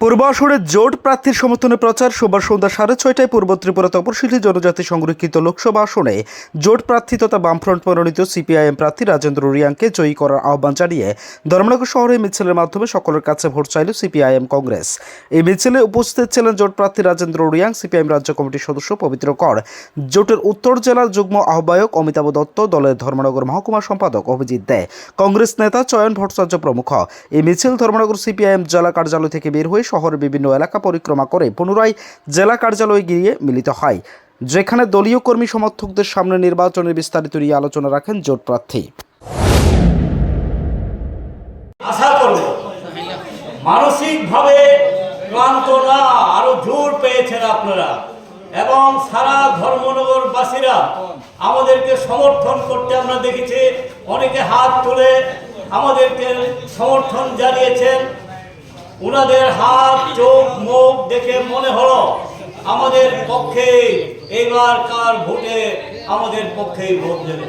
পূর্ব আসরে জোট প্রার্থীর সমর্থনে প্রচার সোমবার সন্ধ্যা 6:30টায় পূর্ব ত্রিপুরা তপশিলি জনজাতি সংরক্ষিত লোকসভা আসনে জোট প্রার্থী তথা বামফ্রন্ট মনোনীত সিপিআইএম প্রার্থী রাজেন্দ্র রিয়াংকে জয়ী করার আহ্বান জানিয়ে ধর্মনগর শহরে মিছিলের মাধ্যমে সকলের কাছে ভোট চাইল সিপিআইএম কংগ্রেস। এই মিছিলে উপস্থিত ছিলেন জোট প্রার্থী রাজেন্দ্র রিয়াং, সিপিআইএম রাজ্য কমিটির সদস্য পবিত্র কর, জোটের উত্তর জেলার যুগ্ম আহ্বায়ক অমিতাভ দত্ত, দলের ধর্মনগর মহকুমা সম্পাদক অভিজিৎ দে, কংগ্রেস নেতা চয়ন ভট্টাচার্য প্রমুখ। এই মিছিল ধর্মনগর সিপিআইএম জেলা কার্যালয় থেকে বের হয়ে শহরের বিভিন্ন এলাকা পরিক্রমা করে পুনরায় জেলা কার্যালয়ে গিয়ে মিলিত হয়, যেখানে দলীয় কর্মী সমর্থকদের সামনে নির্বাচনের বিস্তারিত নিয়ে আলোচনা রাখেন জোট প্রার্থী। আশা করব মানসিকভাবে ক্লান্ত না, আরো জোর পেয়েছেন আপনারা এবং সারা ধর্মনগরবাসীরা আমাদেরকে সমর্থন করতে আমরা দেখেছি। অনেকে হাত তুলে আমাদেরকে সমর্থন জানিয়েছেন। ওনাদের হাত, চোখ, মুখ দেখে মনে হলো আমাদের পক্ষে এবারকার ভোটে আমাদের পক্ষেই ভোট দেবে।